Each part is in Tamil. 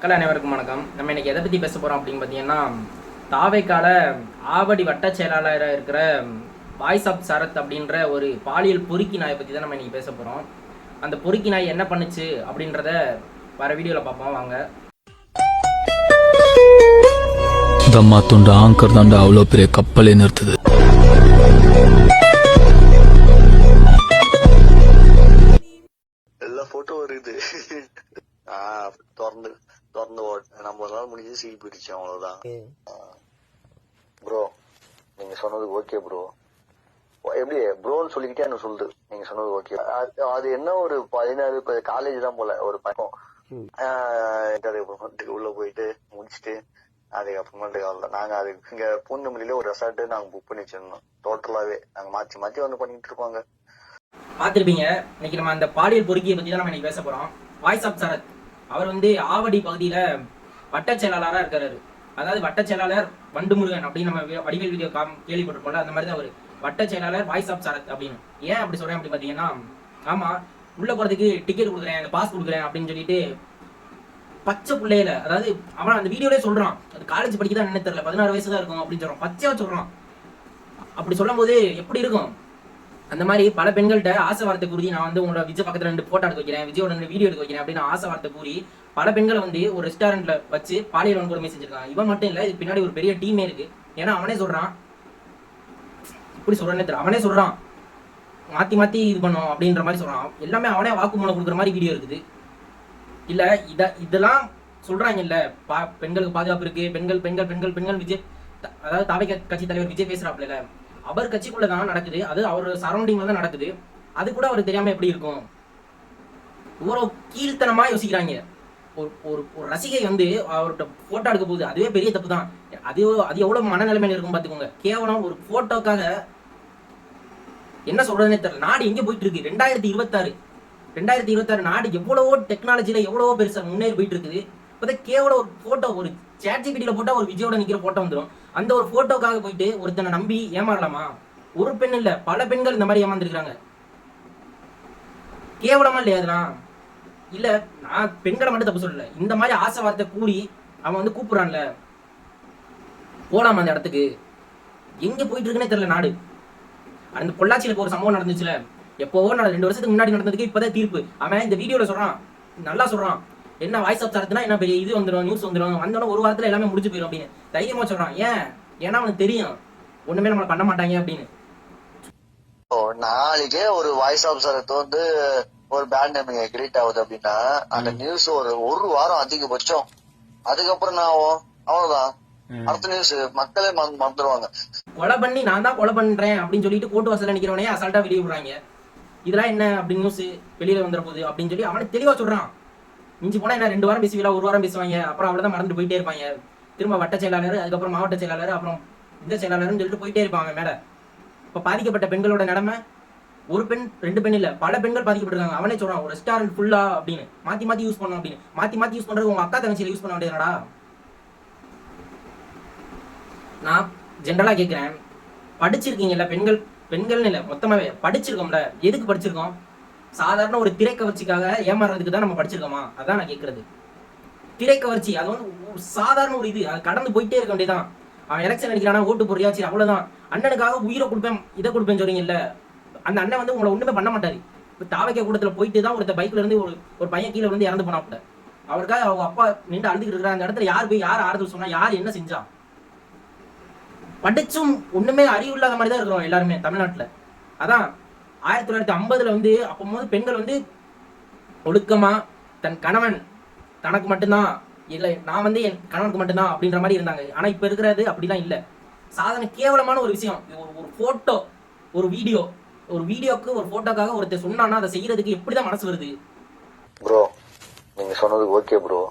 மக்கள் அனைவருக்கும் வணக்கம். நம்ம இன்னைக்கு எதை பற்றி பேச போகிறோம் அப்படின்னு பார்த்தீங்கன்னா, தாவேக்கால ஆவடி வட்ட செயலாளராக இருக்கிற வாய்ஸ் ஆஃப் சரத் அப்படின்ற ஒரு பாலியல் பொறுக்கி நாயை பற்றி தான் நம்ம இன்னைக்கு பேச போகிறோம். அந்த பொறுக்கி நாய் என்ன பண்ணுச்சு அப்படின்றத வர வீடியோவில் பார்ப்போம் வாங்க. தம்மா துண்டு ஆங்கர் தாண்டா அவ்வளோ பெரிய கப்பலே நிறுத்துது. எல்லா போட்டோ வருது. திறந்து நம்ம நாள் முடிஞ்சு சீல் போயிடுச்சு, அவ்வளவுதான். ப்ரோ நீங்க சொன்னது ஓகே ப்ரோ. எப்படி ப்ரோன்னு சொல்லிக்கிட்டே எனக்கு சொல்லுது நீங்க சொன்னது ஓகே. அது என்ன ஒரு 16 காலேஜ் தான் போல ஒரு பக்கம் உள்ள போயிட்டு முடிச்சுட்டு அதுக்கப்புறமேட்டு நாங்க அது இங்க பூந்தமல்லியில ஒரு ரெசார்ட் நாங்க புக் பண்ணி வச்சிருந்தோம். டோட்டலாவே நாங்க மாத்தி மாத்தி வந்து பண்ணிட்டு இருப்பாங்க. பார்த்துருப்பீங்க. இன்னைக்கு நம்ம அந்த பாலியல் பொறுக்கியை பற்றி தான் நம்ம இன்னைக்கு பேச போகிறோம். வாய்ஸ் ஆஃப் சரத் அவர் ஆவடி பகுதியில் வட்ட செயலாளராக இருக்காரு. அதாவது வட்ட செயலாளர் வண்டுமுருகன் அப்படின்னு நம்ம வடிவேல் வீடியோ கேள்விப்பட்டிருக்கோம்ல, அந்த மாதிரி தான் ஒரு வட்ட செயலாளர் வாய்ஸ் ஆஃப் சரத் அப்படின்னு. ஏன் அப்படி சொல்றேன் அப்படின்னு பார்த்தீங்கன்னா, ஆமாம் உள்ள போகிறதுக்கு டிக்கெட் கொடுக்குறேன், பாஸ் கொடுக்குறேன் அப்படின்னு சொல்லிட்டு பச்சை பிள்ளையில, அதாவது அவன் அந்த வீடியோலேயே சொல்றான், அது காலேஜ் படிக்க தான் என்ன தெரியல, 16 வயசு தான் இருக்கும் அப்படின்னு சொல்றான், பச்சையா சொல்றான். அப்படி சொல்லும் போது எப்படி இருக்கும்? அந்த மாதிரி பல பெண்கள்கிட்ட ஆசை வார்த்தை கூறி, நான் உங்களோட விஜய் பக்கத்துல 2 போட்டோ எடுக்க வைக்கிறேன், விஜயோட 2 வீடியோ எடுக்க வைக்கிறேன் அப்படின்னு ஆசை வார்த்தை கூறி பல பெண்களை ஒரு ரெஸ்டாரண்ட்ல வச்சு பாலியல் வன்கொடுமை செஞ்சிருக்கான். இவன் மட்டும் இல்ல, இது பின்னாடி ஒரு பெரிய டீமே இருக்கு. ஏன்னா அவனே சொல்றான், இப்படி சொல்றானே தெரியல, அவனே சொல்றான் மாத்தி மாத்தி இது பண்ணும் அப்படின்ற மாதிரி சொல்றான். எல்லாமே அவனே வாக்குமூலம் கொடுக்குற மாதிரி வீடியோ இருக்குது. இல்ல இதெல்லாம் சொல்றாங்க இல்ல, பெண்களுக்கு பாதுகாப்பு இருக்கு, பெண்கள் பெண்கள் பெண்கள் பெண்கள் விஜய், அதாவது தாவை கட்சி தலைவர் விஜய் பேசுறாப்ல, அவர் கட்சிக்குள்ளதான் நடக்குது, அது அவர் சரௌண்டிங்ல தான் நடக்குது. அது கூட அவருக்கு தெரியாம எப்படி இருக்கும்? இவ்வளவு கீழ்த்தனமா யோசிக்கிறாங்க. ஒரு ரசிகை அவர்கிட்ட போட்டோ எடுக்க போகுது, அதுவே பெரிய தப்பு தான். அது எவ்வளவு மனநிலைமையில இருக்கும் பாத்துக்கோங்க. கேவலம் ஒரு போட்டோக்காக என்ன சொல்றதுன்னே தெரியல. நாடு எங்க போயிட்டு இருக்கு? 2026 நாடு எவ்வளவோ டெக்னாலஜில எவ்வளவோ பெருசா முன்னேறி போயிட்டு இருக்குது. இப்பதான் கேவலம் ஒரு போட்டோ, ஒரு ChatGPT போட்டா ஒரு விஜயோட நிக்கிற போட்டோ வந்துடும். அந்த ஒரு போட்டோக்காக போயிட்டு ஒருத்தனை நம்பி ஏமாறலாமா? ஒரு பெண் இல்ல, பல பெண்கள் இந்த மாதிரி ஏமாந்துருக்காங்க. கேவலமா இல்லையா அதெல்லாம்? இல்ல நான் பெண்களை மட்டும் தப்பு சொல்லல, இந்த மாதிரி ஆசை வார்த்தை கூடி அவன் கூப்பிடுறான்ல, போலாமா அந்த இடத்துக்கு? எங்க போயிட்டு இருக்குன்னே தெரியல நாடு. அந்த பொள்ளாச்சியில ஒரு சம்பவம் நடந்துச்சுல, எப்போவோ 2 வருஷத்துக்கு முன்னாடி நடந்ததுக்கு இப்பதான் தீர்ப்பு. அவன் இந்த வீடியோல சொல்றான், நல்லா சொல்றான், என்ன வாய்ஸ் ஆஃப் சரத்னா என்ன பெரிய இது வந்துடும், நியூஸ் வந்துடும், வந்தோட ஒரு வாரத்துல எல்லாமே முடிஞ்சு போயிடும் அப்படின்னு தைரியமா சொல்றான். ஏன்னா அவனுக்கு தெரியும் ஒண்ணுமே நம்மள பண்ண மாட்டாங்க அப்படின்னு. நாளைக்கே ஒரு வாய்ஸ் ஆஃப் சரத் ஒரு பேட் நேம் கிரியேட் ஆகுது அப்படின்னா அந்த நியூஸ் ஒரு வாரம் அதிகபட்சம், அதுக்கப்புறம் நான் அவ்வளவுதான், அடுத்த நியூஸ் மக்களே மறந்துடுவாங்க. கொலை பண்ணி நான் தான் கொலை பண்றேன் அப்படின்னு சொல்லிட்டு கோர்ட்டு வாசல்ல நிக்கிறவனே அசால்ட்டா வெளியே விடுறாங்க. இதெல்லாம் என்ன அப்படின்னு நியூஸ் வெளியில வந்துட போகுது அப்படின்னு சொல்லி அவனுக்கு தெளிவா சொல்றான். மிஞ்சி போனா என்ன 2 வாரம் பேசுவீங்களா, 1 வாரம் பேசுவாங்க, அப்புறம் அவ்வளவுதான் மறந்துட்டு போயிட்டே இருப்பாங்க. திரும்ப வட்ட செயலாளர், அதுக்கப்புறம் மாவட்ட செயலாளர், அப்புறம் இந்த செயலாளர்னு சொல்லிட்டு போயிட்டே இருப்பாங்க மேல. இப்ப பாதிக்கப்பட்ட பெண்களோட நிலைமை ஒரு பெண் 2 பெண் இல்ல, பல பெண்கள் பாதிக்கப்பட்டிருக்காங்க. அவனே சொல்றான் ஒரு ரெஸ்டாரண்ட் ஃபுல்லா அப்படின்னு மாத்தி மாத்தி யூஸ் பண்ணணும் அப்படின்னு. மாத்தி யூஸ் பண்றது உங்க அக்கா தங்கச்சியில யூஸ் பண்ண வேண்டியதுடா. நான் ஜென்ரலா கேட்கிறேன், படிச்சிருக்கீங்கல்ல பெண்கள்னு இல்ல, மொத்தமாவே படிச்சிருக்கோம்ல. எதுக்கு படிச்சிருக்கோம்? சாதாரண ஒரு திரைக்கவர்ச்சிக்காக ஏமாறதுக்கு தான் நம்ம படிச்சிருக்கோமா? அதான் நான் கேட்கறது. திரைக்கவர்ச்சி அது ஒரு சாதாரண ஒரு இது, அது கடந்து போயிட்டே இருக்க வேண்டியதான். அவன் எலெக்ஷன் அடிக்கிறானா, ஓட்டு போடுறியா, சரி அவ்வளவுதான். அண்ணனுக்காக உயிரை கொடுப்பேன், இதை கொடுப்பேன்னு சொல்றீங்கல்ல, அந்த அண்ணன் உங்களை ஒண்ணுமே பண்ண மாட்டாரு. இப்ப தாவைக்க கூட்டத்துல போயிட்டு தான் ஒருத்த பைக்ல இருந்து ஒரு பையன் கீழே இறந்து போனாப்புல. அவருக்காக அவங்க அப்பா நின்று அழுதுகிட்டு இருக்கிற அந்த இடத்துல யார் போய் யார் ஆறுதல் சொன்னா, யார் என்ன செஞ்சா? படிச்சும் ஒண்ணுமே அறிவு இல்லாத மாதிரி தான் இருக்கிறோம் எல்லாருமே தமிழ்நாட்டுல. அதான் 1950 அப்போது பெண்கள் ஒழுக்கமா தன் கணவன் தனக்கு மட்டும்தான், இல்ல நான் என் கணவனுக்கு மட்டும்தான் அப்படின்ற மாதிரி இருந்தாங்க. ஆனா இப்ப இருக்கிறது அப்படிலாம் இல்ல. சாதாரண கேவலமான ஒரு விஷயம். ஒரு போட்டோ, ஒரு வீடியோக்கு ஒரு போட்டோக்காக ஒருத்தர் சொன்னானா அதை செய்யறதுக்கு எப்படிதான் மனசு வருது? ப்ரோ நீங்க சொன்னது ஓகே ப்ரோ.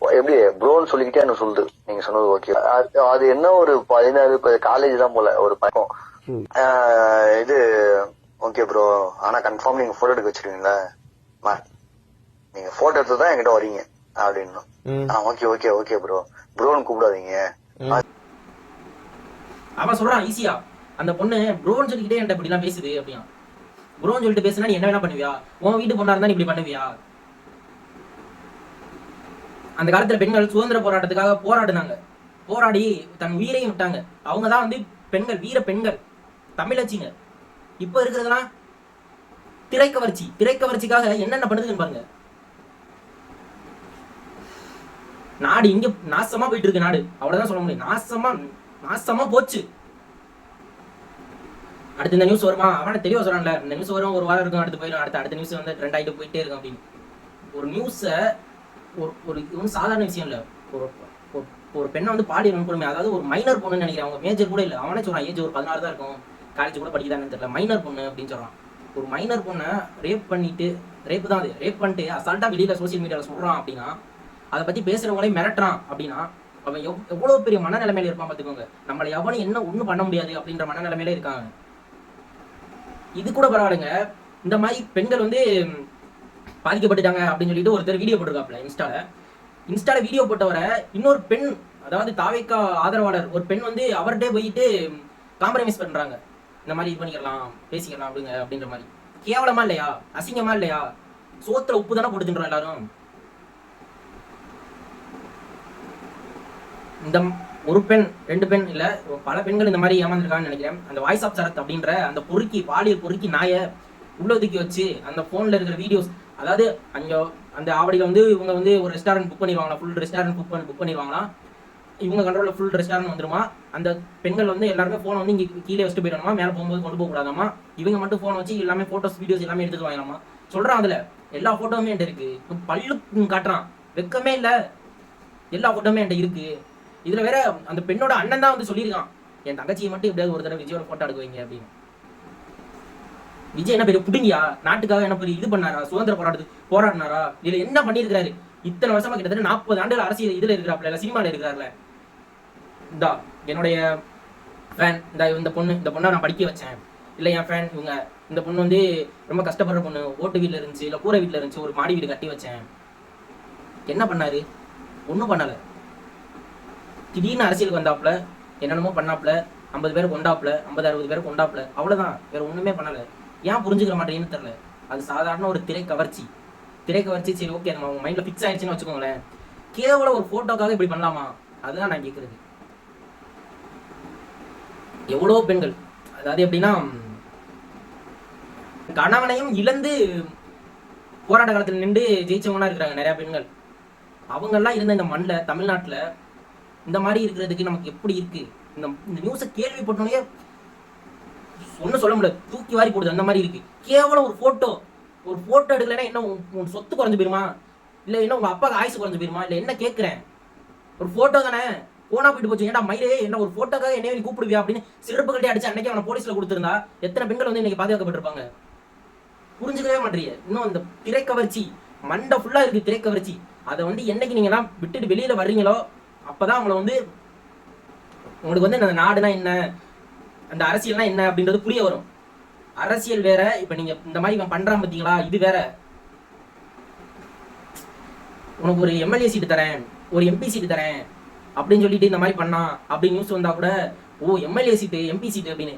எப்படி ப்ரோன்னு சொல்லிக்கிட்டே எனக்கு சொல்லுது நீங்க சொன்னது ஓகே. அது என்ன ஒரு 16 காலேஜ் தான் போல ஒரு பக்கம் இது ஓகே ப்ரோ. ஆனா கன்ஃபார்ம் நீங்க போட்டோ எடுக்க வச்சிருக்கீங்களா, நீங்க போட்டோ எடுத்துதான் என்கிட்ட வரீங்க அப்படின்னு. ஓகே ஓகே ஓகே ப்ரோ, ப்ரோன்னு கூப்பிடாதீங்க. அவன் சொல்றான் ஈஸியா, அந்த பொண்ணு ப்ரோன்னு சொல்லிக்கிட்டே என்கிட்ட இப்படி எல்லாம் பேசுது அப்படியா. ப்ரோன்னு சொல்லிட்டு பேசுனா நீ என்ன வேணா பண்ணுவியா? உன் வீட்டு பொண்ணா இருந்தா நீ இப்படி பண்ணுவியா? அந்த காலத்துல பெண்கள் சுதந்திர போராட்டத்துக்காக போராடி தன் உயிரையும் விட்டாங்க. அவங்க தான் வந்து பெண்கள், வீர பெண்கள், தமிழச்சிங்க. இப்ப இருக்கிறதுலாம் திரைக்கவர்ச்சிக்காக என்னென்ன பண்ணுதுன்னு பாருங்க. நாடு இங்க நாசமா போயிட்டு இருக்கு. நாடு அவ்வளவுதான் சொல்ல முடியும். நாசமா போச்சு. அடுத்து இந்த நியூஸ் வருமா? அவன தெளிவா சொல்றான்ல, இந்த நியூஸ் வரும், ஒரு வாரம் இருக்கும், அடுத்து போயிடும், அடுத்த நியூஸ் வந்து ட்ரெண்ட் ஆகிட்டு போயிட்டே இருக்கும் அப்படின்னு. ஒரு நியூஸை ஒரு ஒன்றும் சாதாரண விஷயம் இல்லை. ஒரு பெண்ணை வந்து பாலியல் வன்கொடுமை, அதாவது ஒரு மைனர் பொண்ணுன்னு நினைக்கிறேன், அவங்க மேஜர் கூட இல்லை. அவனே சொல்றான் ஏஜ் ஒரு 16 தான் இருக்கும், காலேஜ் கூட படிக்குதான்னு தெரியல, மைனர் பொண்ணு அப்படின்னு சொல்றான். ஒரு மைனர் பொண்ணை ரேப் பண்ணிட்டு அசால்ட்டா வெளியில சோசியல் மீடியாவில் சொல்றான் அப்படின்னா, அதை பத்தி பேசுறவங்களே மிரட்டுறான் அப்படின்னா, அவன் எவ்வளவு பெரிய மனநிலைமையில இருப்பான் பார்த்துக்கோங்க. நம்மளை எவனும் என்ன ஒண்ணும் பண்ண முடியாது அப்படின்ற மனநிலைமையில இருக்காங்க. இது கூட பரவாயில்லைங்க. இந்த மாதிரி பெண்கள் வந்து பாதிக்கப்பட்டுட்டாங்க அப்படின்னு சொல்லிட்டு ஒருத்தர் வீடியோ போட்டிருக்காப்ல இன்ஸ்டால வீடியோ போட்டவரை இன்னொரு பெண், அதாவது தாவேக்கா ஆதரவாளர் ஒரு பெண் வந்து அவர்கிட்ட போயிட்டு காம்ப்ரமைஸ் பண்றாங்க. இந்த மாதிரி இது பண்ணிக்கலாம், பேசிக்கலாம் அப்படின்ற மாதிரி. கேவலமா இல்லையா? அசிங்கமா இல்லையா? சோத்துல உப்பு தானே போட்டு தின்றோம் எல்லாரும். இந்த ஒரு பெண் 2 பெண் இல்ல, பல பெண்கள் இந்த மாதிரி ஏமாந்துருக்கான்னு நினைக்கிறேன். அந்த வாய்ஸ் ஆஃப் சரத் அப்படின்ற அந்த பாலியல் பொறுக்கி நாயை உள்ள ஒதுக்கி வச்சு அந்த போன்ல இருக்கிற வீடியோஸ், அதாவது அங்க அந்த ஆவடியில வந்து இவங்க வந்து ஒரு ரெஸ்டாரண்ட் புக் பண்ணிடுவாங்களா, ஃபுல் ரெஸ்டாரண்ட் புக் பண்ணிடுவாங்களா, இவங்க கண்ட்ரோல்ல ஃபுல் ரெஸ்டாரண்ட் வந்துருமா. அந்த பெண்கள் வந்து எல்லாருமே போனை வந்து இங்க கீழே வச்சுட்டு போயிடணுமா, மேல போகும்போது கொண்டு போக கூடாதாமா. இவங்க மட்டும் போனை வச்சு எல்லாமே போட்டோஸ் வீடியோஸ் எல்லாமே எடுத்துட்டு வாங்கலாமா. சொல்றான் அதுல எல்லா போட்டோவுமே என்கிட்ட இருக்கு. பல்லு காட்டுறான், வெக்கமே இல்ல, எல்லா போட்டோவுமே என்கிட்ட இருக்கு. இதுல வேற அந்த பெண்ணோட அண்ணன் தான் வந்து சொல்லியிருக்கான், என் தங்கச்சியை மட்டும் எப்படியாவது ஒரு தடவை விஜயோட போட்டோ எடுக்க வைங்க அப்படின்னு. விஜய் என்ன பெரிய புடுங்கியா? நாட்டுக்காக என்ன பெரிய இது பண்ணாரா? சுதந்திர போராடினாரா? இதுல என்ன பண்ணிருக்காரு? இத்தனை வருஷமா கிட்டத்தட்ட 40 ஆண்டுகள் அரசியல் இதுல இருக்கிறாப்ல, சினிமால இருக்கிறார்ல. இந்தா என்னுடைய ஃபேன், இந்த பொண்ணை நான் படிக்க வச்சேன், இல்ல என் ஃபேன் இவங்க, இந்த பொண்ணு வந்து ரொம்ப கஷ்டப்படுற பொண்ணு, ஓட்டு வீட்டுல இருந்துச்சு, இல்ல கூரை வீட்டுல இருந்துச்சு, ஒரு மாடி வீடு கட்டி வச்சேன். என்ன பண்ணாரு? ஒன்னும் பண்ணல. திடீர்னு அரசியலுக்கு வந்தாப்புல, என்னென்னமோ பண்ணாப்புல, 50 பேருக்கு கொண்டாப்புல, 50-60 பேருக்கு கொண்டாப்புல, அவ்வளவுதான், வேற ஒண்ணுமே பண்ணல. ஏன் புரிஞ்சுக்கிற மாட்டேன்னு தெரியல. அது சாதாரண ஒரு திரைக்கவர்ச்சி. சரி ஓகே, நம்ம உங்க மைண்ட்ல பிக்ஸ் ஆயிடுச்சுன்னு வச்சுக்கோங்களேன். கேவலம் ஒரு போட்டோக்காக இப்படி பண்ணலாமா? அதுதான் நான் கேட்கறது. எவ்வளவு பெண்கள், அதாவது எப்படின்னா கணவனையும் இழந்து போராட்ட காலத்தில் நின்று ஜெயிச்சவங்களா இருக்கிறாங்க நிறைய பெண்கள். அவங்க எல்லாம் இருந்த இந்த மண்ணில், தமிழ்நாட்டுல இந்த மாதிரி இருக்கிறதுக்கு நமக்கு எப்படி இருக்கு? இந்த நியூஸை கேள்விப்பட்டோன்னே ஒன்னும் சொல்ல முடியாது, தூக்கி வாரி போடுது. அந்த மாதிரி இருக்கு. கேவலம் ஒரு போட்டோ எடுக்கலன்னா என்ன உன் சொத்து குறைஞ்சு போயிருமா? இல்ல என்ன உங்க அப்பாவுக்கு ஆயுசு குறைஞ்சு போயிருமா? இல்ல என்ன கேட்கிறேன்? ஒரு போட்டோ தானே, போனா போயிட்டு போச்சு. ஏன்டா மயிலே, என்ன ஒரு போட்டோக்காக என்ன நீ கூப்பிடுவியா அப்படின்னு சிறப்புகள்ட்டே அடிச்சு அன்னைக்கு அவனை போலீஸ்ல கொடுத்திருந்தா எத்தனை பெண்கள் வந்து இன்னைக்கு பாதுகாக்கப்பட்டிருப்பாங்க? புரிஞ்சுக்கவே மாட்டீங்க. இன்னும் அந்த திரைக்கவர்ச்சி மண்டை ஃபுல்லா இருக்கு, திரைக்கவர்ச்சி. அதை வந்து என்னைக்கு நீங்க எல்லாம் விட்டுட்டு வெளியில வர்றீங்களோ அப்பதான் உங்களை வந்து உங்களுக்கு வந்து அந்த நாடுனா என்ன, அந்த அரசியல்னா என்ன அப்படின்றது புரிய வரும். அரசியல் வேற, இப்ப நீங்க இந்த மாதிரி இவன் பண்றான் பாத்தீங்களா, இது வேற. உனக்கு ஒரு எம்எல்ஏ சீட்டு தரேன், ஒரு எம்பி சீட்டு தரேன் அப்படின்னு சொல்லிட்டு இந்த மாதிரி பண்ணா அப்படின்னு நியூஸ் வந்தா கூட, ஓ எம்எல்ஏ சீட்டு, எம்பி சீட்டு அப்படின்னு.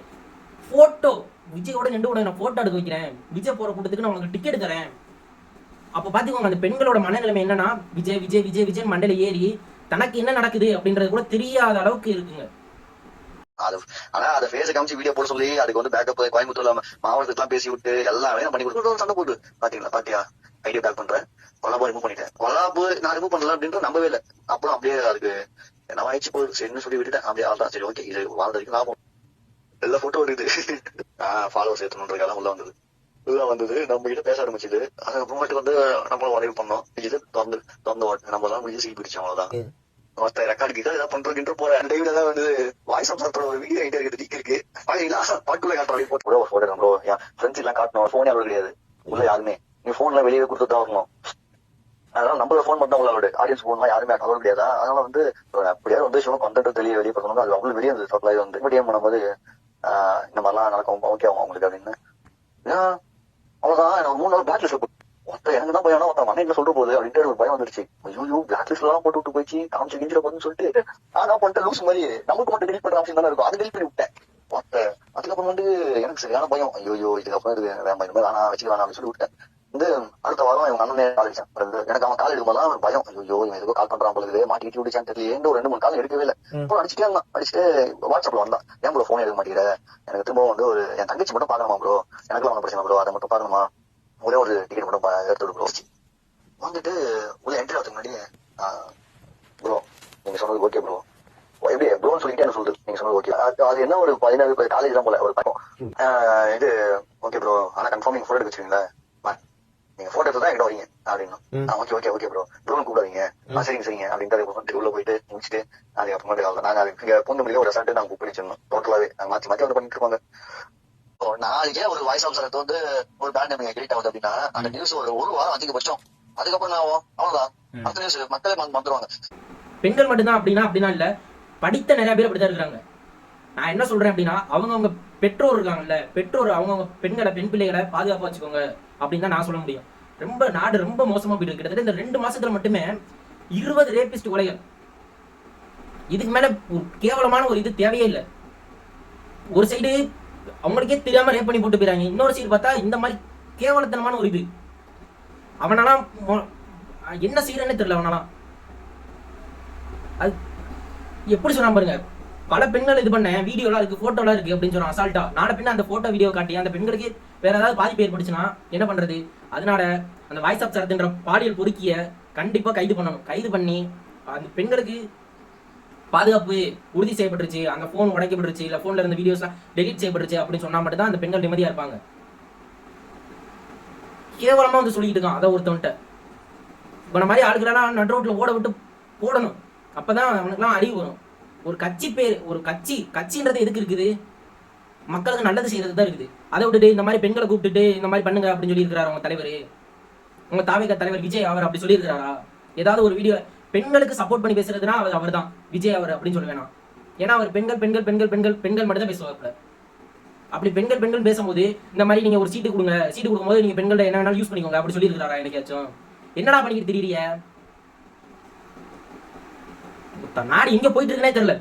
போட்டோ விஜயோட நின்று கூட நான் போட்டோ எடுக்க வைக்கிறேன், விஜய் போற கூட்டத்துக்கு நான் உங்களுக்கு டிக்கெட் தரேன். அப்ப பாத்துக்கோங்க அந்த பெண்களோட மனநிலைமை என்னன்னா, விஜய் விஜய் விஜய் விஜய் மண்டையில ஏறி தனக்கு என்ன நடக்குது அப்படின்றது கூட தெரியாத அளவுக்கு இருக்குங்க. ஆனா அதை பேச காமிச்சு வீடியோ போட சொல்லி அதுக்கு வந்து பேக்கப் கோயம்புத்தூர்ல மாவட்டத்துக்கு எல்லாம் பேசி விட்டு எல்லாமே பண்ணி கொடுத்து சண்டை போட்டு பாத்தியா ஐடியா பேக் பண்றேன், கொல்லாபு ரிமூவ் பண்ணிட்டேன். கொல்லாபு நான் ரிமூவ் பண்ணல அப்படின்ற நம்பவே இல்லை. அப்புறம் அப்படியே அதுக்கு என்ன ஆயிடுச்சு போகுது சரின்னு சொல்லி விட்டுட்டேன். அப்படியே ஆள்தான் சரி ஓகே, இது வாழ்ந்த வரைக்கும் லாபம். எல்லா போட்டோ வருது, ஃபாலோவர்ஸ் ஏற்றணுன்றதுக்காக உள்ள வந்தது. நம்ம கிட்ட பேச ஆரம்பிச்சது. அதுக்கப்புறமேட்டு வந்து நம்மளும் உதவி பண்ணோம். இது திறந்து நம்ம எல்லாம் முடிஞ்சு சீ பிடிச்சோம். அவ்வளவுதான். மொத்த ரெக்கார்டு கிட்ட ஏதாவது பண்றதுன்ற போற அந்த டைம்ல தான் வந்து வாய்ஸ் ஆஃப் சரத்தோட ஒரு வீடியோ ஐடியா இருக்குது, லீக் இருக்கு. பாட்டுக்குள்ள காட்டுறோம் போட்டு ஒரு போட்டோ ப்ரோ, என் ஃப்ரெண்ட்ஸ் எல்லாம் காட்டணும். போனே அவ்வளவு கிடையாது உள்ள யாருமே. நீ போன்ல வெளியே கொடுத்துட்டு தான் வரணும். அதனால நம்மள போன் மட்டும் உள்ள ஆடியன்ஸ் போன்லாம் யாருமே அவ்வளவு கிடையாது. அதனால வந்து அப்படியாவது வந்து சும்மா கண்டென்ட் வெளியே பண்ணணும். அது அவ்வளவு வெளியே இருந்தது. சப்ளை வந்து மீடியம் பண்ணும்போது இந்த மாதிரிலாம் நடக்கும், ஓகே ஆகும் அவங்களுக்கு அப்படின்னு. அவ்வளவுதான். எனக்கு 3 நாள் பிளாக் லிஸ்ட் ஒருத்தர் எனக்கு தான் பயம், ஒருத்தர் மனைவில சொல்ற போகுது அப்படின்ட்டு ஒரு பயம் வந்துருச்சு. ஐயோ பிளாக் லிஸ்ட் எல்லாம் போட்டு விட்டு போயிடுச்சு, காமிச்சு கிஞ்சிட போதுன்னு சொல்லிட்டு நான் பண்ணிட்டு லூஸ் மாதிரி நமக்கு மட்டும் டெலிட் பண்ற ஆப்ஷன் தானே இருக்கும், அதை டெலிட் பண்ணி விட்டேன். அதுக்கப்புறம் வந்து எனக்கு சரியான பயம். ஐயோ இதுக்கப்புறம் இது வேணாம், இந்த மாதிரி வேணாம் வச்சுக்கலாம் அப்படின்னு சொல்லி விட்டேன். வந்து அடுத்த வாரம் இவங்க அண்ணனே கால் அடிச்சான். எனக்கு அவன் கால் எடுக்கும்போது ஒரு பயம், ஐயோ இவன் எதுவும் கால் பண்றான் போல இருக்குது, மாட்டிக்கிட்டு விடுச்சான்னு தெரியல. ஒரு 2-3 கால் எடுக்கவே இல்லை. இப்போ அடிச்சுட்டே இருந்தான். அடிச்சுட்டு வாட்ஸ்அப்ல வந்தான், ஏன் ப்ரோ போன் எடுக்க மாட்டேங்கிற, எனக்கு திரும்ப வந்து ஒரு என் தங்கச்சி மட்டும் பாக்கணுமா ப்ரோ, எனக்குலாம் ஒன்றும் பிரச்சனை ப்ரோ, அதை மட்டும் பாக்கணுமா, ஒரே ஒரு டிக்கெட் மட்டும் எடுத்து விடு ப்ரோ. வந்துட்டு உள்ள என்ட்ரி ஆகிறதுக்கு முன்னாடி ப்ரோ நீங்க சொன்னது ஓகே ப்ரோ, எப்படி ப்ரோன்னு சொல்லிட்டு என்ன சொல்லுது, நீங்க சொன்னது ஓகே. அது என்ன ஒரு 14 காலேஜ் தான் போல ஒரு பக்கம். இது ஓகே ப்ரோ, ஆனா கன்ஃபார்ம் நீங்க போட்டோ எடுக்க வச்சுருங்களா, நீங்க போட்டோ எடுத்து தான் எங்கிட்ட வரீங்க அப்படின்னு. ஓகே ஓகே ஓகே ப்ரோ, ப்ரோன்னு கூப்பிடாதீங்க, சரிங்க சரிங்க அப்படின்ட்டு உள்ள போயிட்டு முடிச்சுட்டு அதுக்கப்புறமேட்டு நாங்க இங்க பூந்தமல்லியில ஒரு ரெசார்ட் நாங்க புக் பண்ணி வச்சிருந்தோம். டோட்டலாவே மாத்தி மாத்தி வந்து பண்ணிட்டு இருப்பாங்க. நாளைக்கே ஒரு வாய்ஸ் ஆஃப் வந்து ஒரு பேண்ட் நேம் கிரியேட் ஆகுது அப்படின்னா அந்த நியூஸ் ஒரு வாரம் அதிகபட்சம், அதுக்கப்புறம் நான் அவ்வளவுதான் அடுத்த நியூஸ் மக்களே வந்துருவாங்க. பெண்கள் மட்டும்தான் அப்படின்னா இல்ல, படித்த நிறைய பேர் அப்படிதான் இருக்கிறாங்க. நான் என்ன சொல்றேன் அப்படின்னா, அவங்கவுங்க பெற்றோர் இருக்காங்கல்ல, பெற்றோர் அவங்கவுங்க பெண் பிள்ளைகளை பாதுகாப்பா வச்சுக்கோங்க அப்படின்னு தான் நான் சொல்ல முடியும். நாடு ரொம்ப மோசமா போயிட்டு, கிட்டத்தட்ட இந்த 2 மாசத்துல மட்டுமே 20 ரேபிஸ்ட் கொலைகள். இதுக்கு மேல கேவலமான ஒரு இது தேவையே இல்லை. ஒரு சைடு அவங்களுக்கே தெரியாம ரேப் பண்ணி போட்டு போயிறாங்க, இன்னொரு சைடு பார்த்தா இந்த மாதிரி கேவலத்தனமான ஒரு இது. அவனாலாம் என்ன செய்யறேன்னு தெரியல. அவனாலாம் அது எப்படி சொன்னா பாருங்க, பல பெண்கள் இது பண்ண வீடியோலாம் இருக்கு, போட்டோலாம் இருக்கு அப்படின்னு சொன்னா அசால்ட்டா. நாளை பின்ன அந்த போட்டோ வீடியோ காட்டி அந்த பெண்களுக்கு வேற ஏதாவது பாதிப்பு ஏற்பட்டுச்சுன்னா என்ன பண்றது? அதனால அந்த வாய்ஸ் ஆஃப் சரத்ன்ற பாலியல் பொறுக்கிய கண்டிப்பா கைது பண்ணணும். கைது பண்ணி அந்த பெண்களுக்கு பாதுகாப்பு உறுதி செய்யப்பட்டுருச்சு, அந்த போன் உடைக்கப்பட்டுருச்சு, இல்ல போன்ல இருந்த வீடியோஸ்லாம் டெலிட் செய்யப்பட்டுருச்சு அப்படின்னு சொன்னா மட்டும் தான் அந்த பெண்கள் நிம்மதியா இருப்பாங்க. கேவலமா வந்து சொல்லிட்டு இருக்கான் அதை ஒருத்தவன்ட்ட. இப்ப மாதிரி ஆளுகளெல்லாம் நடு ரோட்ல ஓட விட்டு போடணும், அப்பதான் அவனுக்குலாம் அறிவு வரும். ஒரு கட்சி பேர், ஒரு கட்சின்றது எதுக்கு இருக்குது? மக்களுக்கு நல்லது செய்யறது தான் இருக்குது. அதை விட்டுட்டு இந்த மாதிரி பெண்களை கூப்பிட்டுட்டு இந்த மாதிரி பண்ணுங்க அப்படின்னு சொல்லி இருக்கிறாரு உங்க தலைவர், உங்க தாவேக தலைவர் விஜய் அவர் அப்படி சொல்லி இருக்கிறாரா? ஏதாவது ஒரு வீடியோ பெண்களுக்கு சப்போர்ட் பண்ணி பேசுறதுனா அவர் தான் விஜய் அவர் அப்படின்னு சொல்ல வேணாம். ஏன்னா அவர் பெண்கள் மட்டும் தான் பேசுவாங்க. அப்படி பெண்கள் பேசும்போது இந்த மாதிரி நீங்க ஒரு சீட்டு கொடுக்கும்போது நீங்க பெண்கள் என்ன வேணாலும் யூஸ் பண்ணிக்கோங்க அப்படி சொல்லி இருக்கிறாரா? எனக்காச்சும் என்னடா பண்ணிக்கிட்டு தெரியறிய? நாடு எங்க போயிட்டு இருக்குன்னே தெரியல.